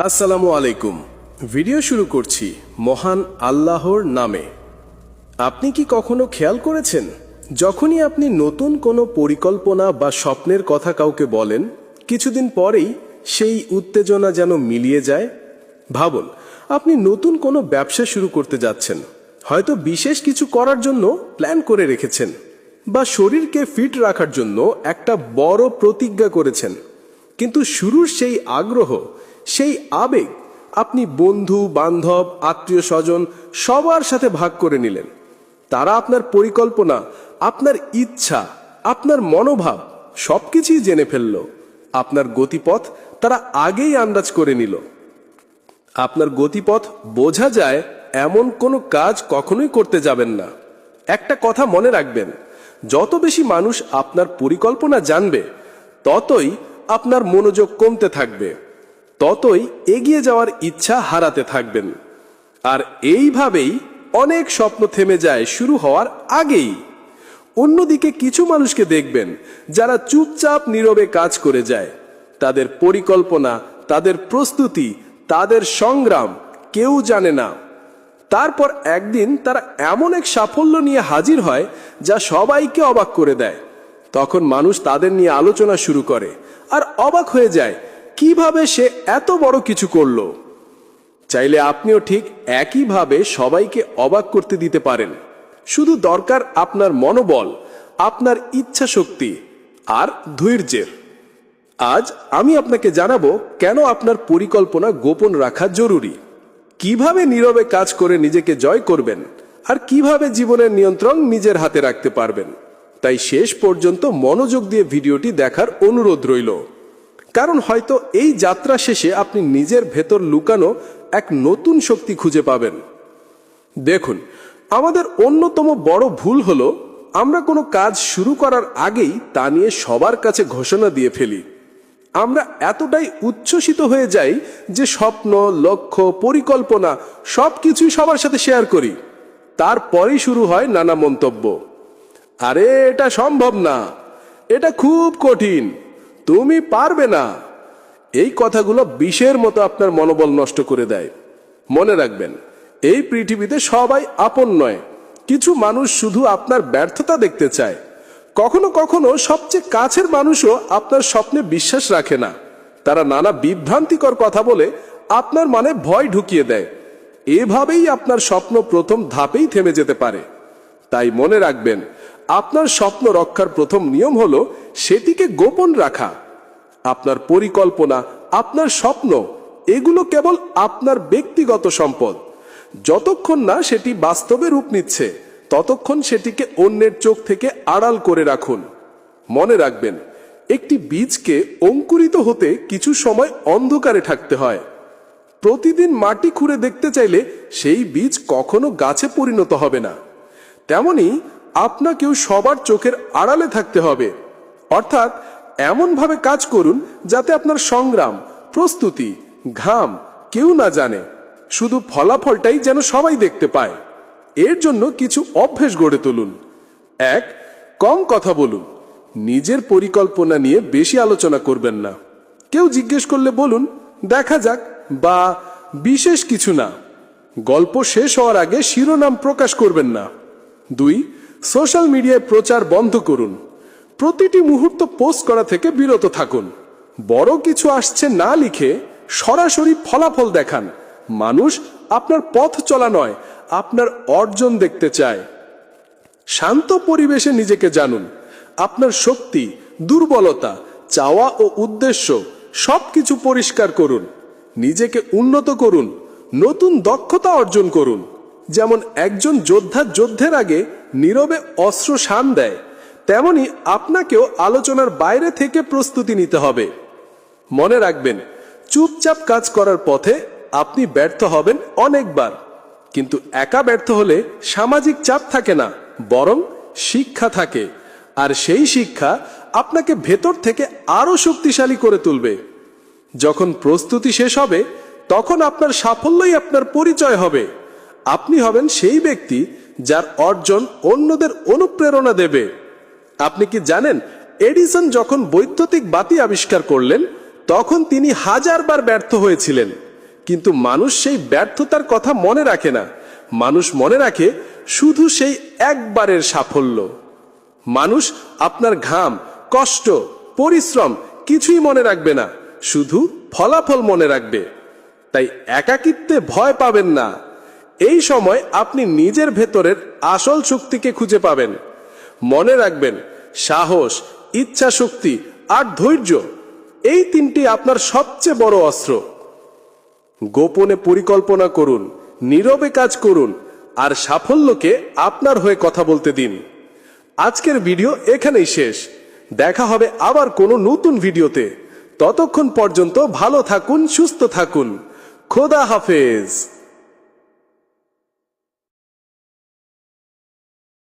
আসসালামু আলাইকুম। ভিডিও শুরু করছি মহান আল্লাহর নামে। আপনি কি কখনো খেয়াল করেছেন, যখনই আপনি নতুন কোনো পরিকল্পনা বা স্বপ্নের কথা কাউকে বলেন, কিছুদিন পরেই সেই উত্তেজনা যেন মিলিয়ে যায়? ভাবুন, আপনি নতুন কোনো ব্যবসা শুরু করতে যাচ্ছেন, হয়তো বিশেষ কিছু করার জন্য প্ল্যান করে রেখেছেন, বা শরীরকে ফিট রাখার জন্য একটা বড় প্রতিজ্ঞা করেছেন। কিন্তু শুরুর সেই আগ্রহ, সেই আবেগ আপনি বন্ধু বান্ধব আত্মীয় স্বজন সবার সাথে ভাগ করে নিলেন। তারা আপনার পরিকল্পনা, আপনার ইচ্ছা, আপনার মনোভাব সবকিছুই জেনে ফেলল। আপনার গতিপথ তারা আগেই আন্দাজ করে নিল। আপনার গতিপথ বোঝা যায় এমন কোনো কাজ কখনোই করতে যাবেন না। একটা কথা মনে রাখবেন, যত বেশি মানুষ আপনার পরিকল্পনা জানবে, ততই আপনার মনোযোগ কমতে থাকবে, ততই এগিয়ে যাওয়ার ইচ্ছা হারাতে থাকবেন। আর এইভাবেই অনেক স্বপ্ন থেমে যায় শুরু হওয়ার আগেই। অন্যদিকে কিছু মানুষকে দেখবেন যারা চুপচাপ নীরবে কাজ করে যায়। তাদের পরিকল্পনা, তাদের প্রস্তুতি, তাদের সংগ্রাম কেউ জানে না। তারপর একদিন তারা এমন এক সাফল্য নিয়ে হাজির হয় যা সবাইকে অবাক করে দেয়। তখন মানুষ তাদের নিয়ে আলোচনা শুরু করে আর অবাক হয়ে যায়, কিভাবে সে এত বড় কিছু করলো। চাইলে আপনিও ঠিক একইভাবে সবাইকে অবাক করতে দিতে পারেন। শুধু দরকার আপনার মনোবল, আপনার ইচ্ছা শক্তি আর ধৈর্যের। আজ আমি আপনাকে জানাবো কেন আপনার পরিকল্পনা গোপন রাখা জরুরি, কিভাবে নীরবে কাজ করে নিজেকে জয় করবেন, আর কিভাবে জীবনের নিয়ন্ত্রণ নিজের হাতে রাখতে পারবেন। তাই শেষ পর্যন্ত মনোযোগ দিয়ে ভিডিওটি দেখার অনুরোধ রইল, কারণ হয়তো এই যাত্রা শেষে আপনি নিজের ভেতর লুকানো এক নতুন শক্তি খুঁজে পাবেন। দেখুন, আমাদের অন্যতম বড় ভুল হলো আমরা কোনো কাজ শুরু করার আগেই তা নিয়ে সবার কাছে ঘোষণা দিয়ে ফেলি। আমরা এতটাই উচ্ছ্বসিত হয়ে যাই যে স্বপ্ন, লক্ষ্য, পরিকল্পনা সবকিছুই সবার সাথে শেয়ার করি। তারপরেই শুরু হয় নানা মন্তব্য। আরে এটা সম্ভব না, এটা খুব কঠিন, তুমি পারবে না। এই কথাগুলো বিষের মতো আপনার মনোবল নষ্ট করে দেয়। মনে রাখবেন, এই পৃথিবীতে সবাই আপন নয়। কিছু মানুষ শুধু আপনার ব্যর্থতা দেখতে চায়। কখনো কখনো সবচেয়ে কাছের মানুষও আপনার স্বপ্নে বিশ্বাস রাখে না। তারা নানা বিভ্রান্তিকর কথা বলে আপনার মনে ভয় ঢুকিয়ে দেয়। এভাবেই আপনার স্বপ্ন প্রথম ধাপেই থেমে যেতে পারে। তাই মনে রাখবেন, আপনার স্বপ্ন রক্ষার প্রথম নিয়ম হলো সেটিকে গোপন রাখা। আপনার পরিকল্পনা, আপনার স্বপ্ন, এগুলো কেবল আপনার ব্যক্তিগত সম্পদ। যতক্ষণ না সেটি বাস্তবে রূপ নিচ্ছে, ততক্ষণ সেটিকে অন্যের চোখ থেকে আড়াল করে রাখুন। মনে রাখবেন, একটি বীজকে অঙ্কুরিত হতে কিছু সময় অন্ধকারে থাকতে হয়। প্রতিদিন মাটি খুঁড়ে দেখতে চাইলে সেই বীজ কখনো গাছে পরিণত হবে না। তেমনি আপনাকেও সবার চোখের আড়ালে থাকতে হবে। অর্থাৎ এমনভাবে কাজ করুন যাতে আপনার সংগ্রাম, প্রস্তুতি, ঘাম কেউ না জানে, শুধু ফলাফলটাই যেন সবাই দেখতে পায়। এর জন্য কিছু অভ্যেস গড়ে তুলুন। 1. কম কথা বলুন। নিজের পরিকল্পনা নিয়ে বেশি আলোচনা করবেন না। কেউ জিজ্ঞেস করলে বলুন, দেখা যাক, বা বিশেষ কিছু না। গল্প শেষ হওয়ার আগে শিরোনাম প্রকাশ করবেন না। 2. সোশ্যাল মিডিয়ায় প্রচার বন্ধ করুন। প্রতিটি মুহূর্ত পোস্ট করা থেকে বিরত থাকুন। বড় কিছু আসছে না লিখে সরাসরি ফলাফল দেখান। মানুষ আপনার পথ চলা নয়, আপনার অর্জন দেখতে চায়। শান্ত পরিবেশে নিজেকে জানুন। আপনার শক্তি, দুর্বলতা, চাওয়া ও উদ্দেশ্য সবকিছু পরিষ্কার করুন। নিজেকে উন্নত করুন, নতুন দক্ষতা অর্জন করুন। যেমন একজন যোদ্ধা যুদ্ধের আগে নীরবে অস্ত্র শান দেয়, তেমনি আপনাকেও আলোচনার বাইরে থেকে প্রস্তুতি নিতে হবে। মনে রাখবেন, চুপচাপ কাজ করার পথে আপনি ব্যর্থ হবেন অনেকবার, কিন্তু একা ব্যর্থ হলে সামাজিক চাপ থাকে না, বরং শিক্ষা থাকে। আর সেই শিক্ষা আপনাকে ভেতর থেকে আরো শক্তিশালী করে তুলবে। যখন প্রস্তুতি শেষ হবে, তখন আপনার সাফল্যই আপনার পরিচয় হবে। আপনি হবেন সেই ব্যক্তি যার অর্জন অন্যদের অনুপ্রেরণা দেবে। আপনি কি জানেন, এডিসন যখন বৈদ্যুতিক বাতি আবিষ্কার করলেন, তখন তিনি হাজারবার ব্যর্থ হয়েছিলেন। কিন্তু মানুষ সেই ব্যর্থতার কথা মনে রাখে না। মানুষ মনে রাখে শুধু সেই একবারের সাফল্য। মানুষ আপনার ঘাম, কষ্ট, পরিশ্রম কিছুই মনে রাখবে না, শুধু ফলাফল মনে রাখবে। তাই একাকিত্বে ভয় পাবেন না। এই সময় আপনি নিজের ভেতরের আসল শক্তিকে খুঁজে পাবেন। মনে রাখবেন, সাহস, ইচ্ছা শক্তি আর ধৈর্য, এই তিনটি আপনার সবচেয়ে বড় অস্ত্র। গোপনে পরিকল্পনা করুন, নীরবে কাজ করুন, আর সাফল্যকে আপনার হয়ে কথা বলতে দিন। আজকের ভিডিও এখানেই শেষ। দেখা হবে আবার কোনো নতুন ভিডিওতে। ততক্ষণ পর্যন্ত ভালো থাকুন, সুস্থ থাকুন। খোদা হাফেজ।